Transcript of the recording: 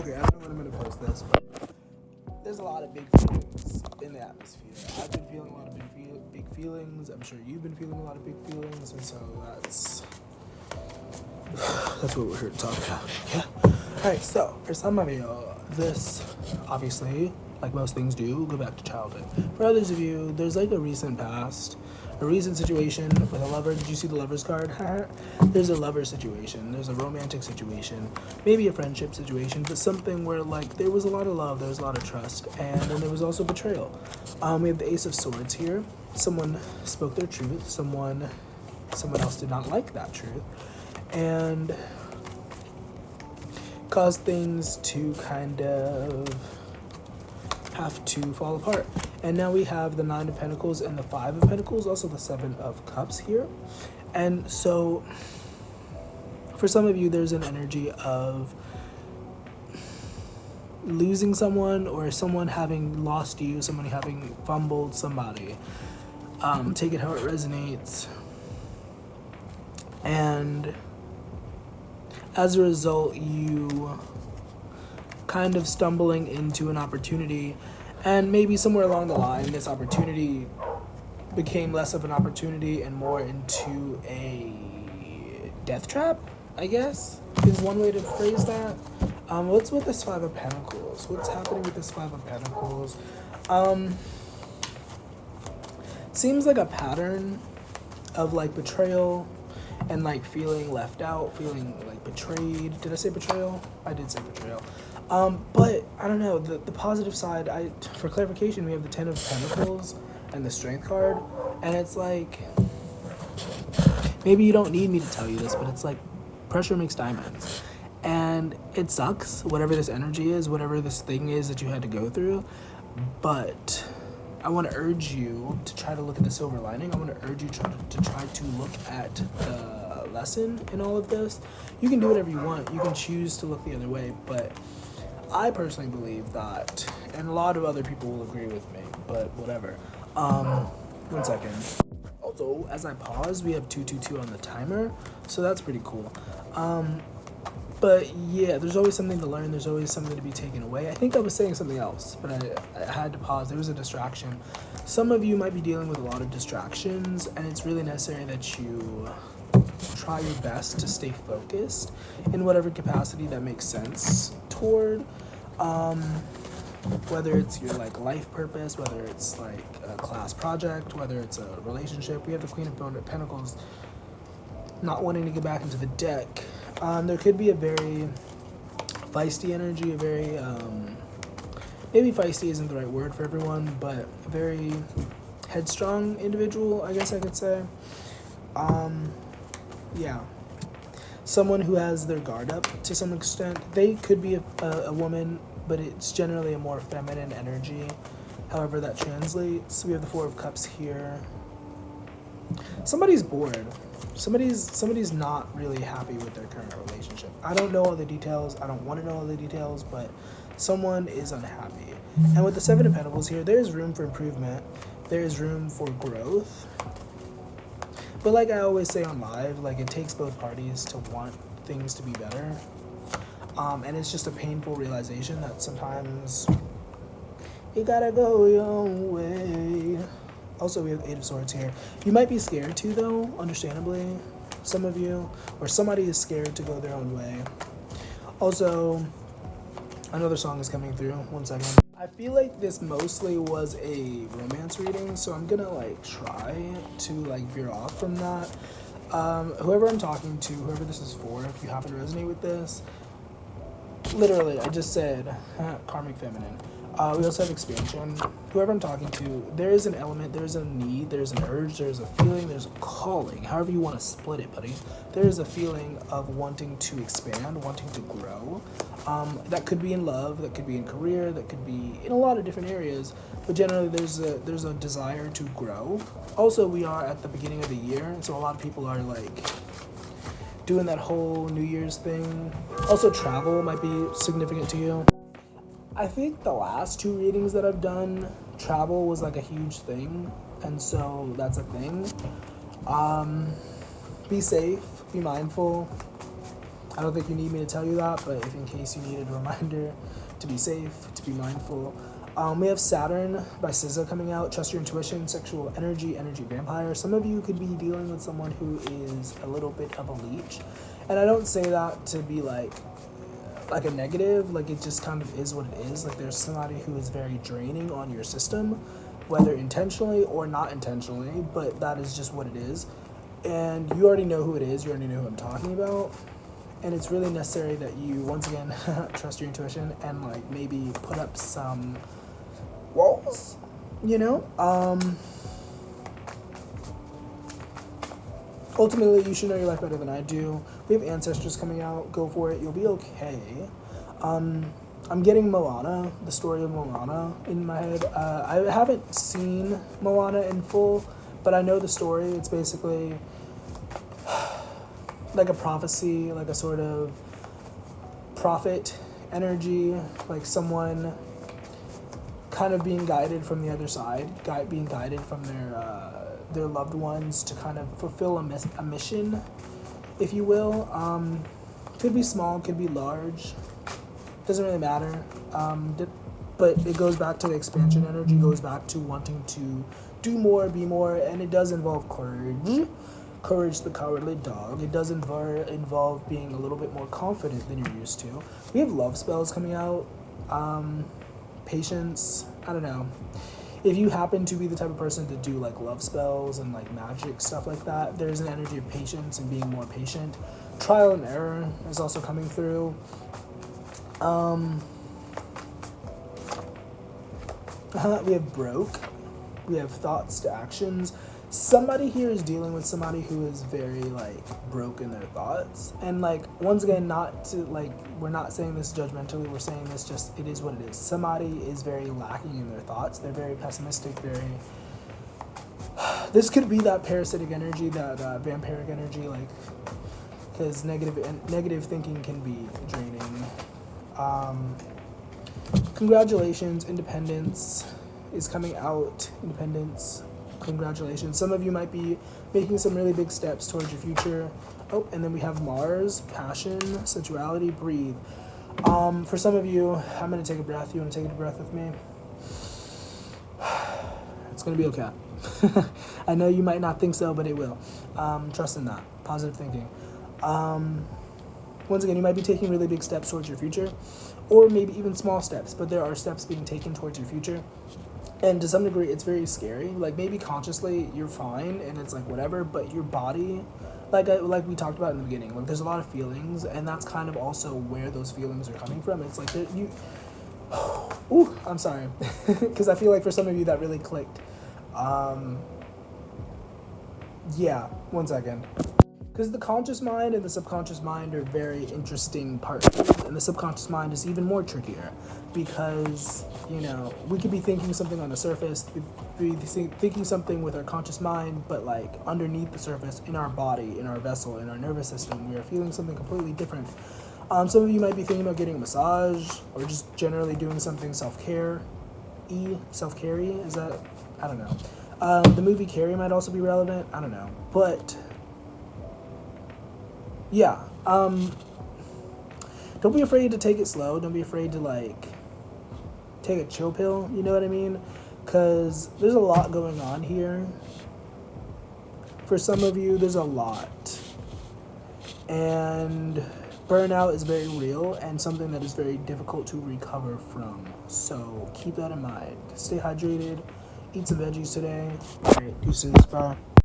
Okay, I don't know when I'm gonna post this, but there's a lot of big feelings in the atmosphere. I've been feeling a lot of big feelings. I'm sure you've been feeling a lot of big feelings, and so that's what we're here to talk about. Yeah. All right. So for some of you, this obviously, like most things do, go back to childhood. For others of you, there's like a recent past, a recent situation with a lover. Did you see the lover's card? There's a lover situation. There's a romantic situation, maybe a friendship situation, but something where like there was a lot of love, there was a lot of trust, and then there was also betrayal. We have the Ace of Swords here. Someone spoke their truth. Someone else did not like that truth, and caused things to kind of have to fall apart. And now we have the Nine of Pentacles and the Five of Pentacles, also the Seven of Cups here. And so for some of you, there's an energy of losing someone, or someone having lost you, someone having fumbled somebody. Take it how it resonates. And as a result, you kind of stumbling into an opportunity, and maybe somewhere along the line this opportunity became less of an opportunity and more into a death trap, I guess is one way to phrase that. What's with this Five of Pentacles? What's happening with this Five of Pentacles? Seems like a pattern of like betrayal and like feeling left out, feeling like betrayed. Did I say betrayal? I did say betrayal. But I don't know, the positive side, for clarification, we have the Ten of Pentacles and the Strength card, and it's like, maybe you don't need me to tell you this, but it's like pressure makes diamonds. And it sucks, whatever this energy is, whatever this thing is that you had to go through, but I want to urge you to try to look at the silver lining. I want to urge you to try to look at the lesson in all of this. You can do whatever you want. You can choose to look the other way, but I personally believe that, and a lot of other people will agree with me, but whatever. 1 second. Also, as I pause, we have 222 on the timer, so that's pretty cool. But yeah, there's always something to learn. There's always something to be taken away. I think I was saying something else, but I had to pause. There was a distraction. Some of you might be dealing with a lot of distractions, and it's really necessary that you try your best to stay focused in whatever capacity that makes sense toward, whether it's your like life purpose, whether it's like a class project, whether it's a relationship. We have the Queen of Pentacles not wanting to get back into the deck. There could be a very feisty energy, a very, maybe feisty isn't the right word for everyone, but a very headstrong individual, I guess I could say. Yeah. Someone who has their guard up to some extent. They could be a woman, but it's generally a more feminine energy, however that translates. We have the Four of Cups here. Somebody's bored. Somebody's not really happy with their current relationship. I don't know all the details. I don't want to know all the details, but someone is unhappy. And with the Seven of Pentacles here, there's room for improvement. There's room for growth. But like I always say on live, like it takes both parties to want things to be better. And it's just a painful realization that sometimes you gotta go your own way. Also, we have Eight of Swords here. You might be scared too, though, understandably. Some of you, or somebody is scared to go their own way. Also, another song is coming through. 1 second. I feel like this mostly was a romance reading, so I'm gonna like try to like veer off from that. Whoever I'm talking to, whoever this is for, if you happen to resonate with this, literally, I just said karmic feminine. We also have expansion. Whoever I'm talking to, there is an element, there's a need, there's an urge, there's a feeling, there's a calling. However you want to split it, buddy. There is a feeling of wanting to expand, wanting to grow. That could be in love, that could be in career, that could be in a lot of different areas. But generally, there's a desire to grow. Also, we are at the beginning of the year, so a lot of people are like doing that whole New Year's thing. Also, travel might be significant to you. I think the last 2 readings that I've done, travel was like a huge thing, and so that's a thing. Be safe, be mindful. I don't think you need me to tell you that, but if in case you needed a reminder to be safe, to be mindful. We have Saturn by SZA coming out. Trust your intuition, sexual energy, energy vampire. Some of you could be dealing with someone who is a little bit of a leech. And I don't say that to be like a negative. Like, it just kind of is what it is. Like, there's somebody who is very draining on your system, whether intentionally or not intentionally, but that is just what it is. And you already know who it is. You already know who I'm talking about. And it's really necessary that you, once again, trust your intuition and like maybe put up some walls, you know? Ultimately, you should know your life better than I do. We have ancestors coming out. Go for it. You'll be okay. I'm getting Moana, the story of Moana in my head. I haven't seen Moana in full, but I know the story. It's basically like a prophecy, like a sort of prophet energy, like someone kind of being guided from the other side, being guided from their loved ones to kind of fulfill a mission, if you will. Could be small, could be large, doesn't really matter. But it goes back to the expansion energy, goes back to wanting to do more, be more, and it does involve courage. Courage the Cowardly Dog. It does involve being a little bit more confident than you're used to. We have love spells coming out. Patience. I don't know. If you happen to be the type of person to do like love spells and like magic stuff like that, there's an energy of patience and being more patient. Trial and error is also coming through. We have broke. We have thoughts to actions. Somebody here is dealing with somebody who is very like broke in their thoughts, and like once again, not to like, we're not saying this judgmentally, we're saying this just, it is what it is. Somebody is very lacking in their thoughts. They're very pessimistic, this could be that parasitic energy, that vampiric energy, like, because negative thinking can be draining. Congratulations, independence is coming out. Independence. Congratulations. Some of you might be making some really big steps towards your future. Oh, and then we have Mars, passion, sensuality, breathe. For some of you, I'm going to take a breath. You want to take a breath with me? It's going to be okay. I know you might not think so, but it will. Trust in that. Positive thinking. Once again, you might be taking really big steps towards your future, or maybe even small steps, but there are steps being taken towards your future. And to some degree, it's very scary. Like, maybe consciously you're fine and it's like whatever, but your body, like we talked about in the beginning, like there's a lot of feelings, and that's kind of also where those feelings are coming from. It's like you. Ooh, I'm sorry, because I feel like for some of you that really clicked. Yeah, 1 second. Because the conscious mind and the subconscious mind are very interesting partners, and the subconscious mind is even more trickier because, you know, we could be thinking something on the surface, be thinking something with our conscious mind, but like underneath the surface, in our body, in our vessel, in our nervous system, we are feeling something completely different. Some of you might be thinking about getting a massage or just generally doing something self-care. Self-carry, is that? I don't know. The movie Carrie might also be relevant. I don't know, but. Yeah, don't be afraid to take it slow. Don't be afraid to, like, take a chill pill, you know what I mean? Because there's a lot going on here. For some of you, there's a lot. And burnout is very real and something that is very difficult to recover from. So keep that in mind. Stay hydrated. Eat some veggies today. All right, deuces. Bye.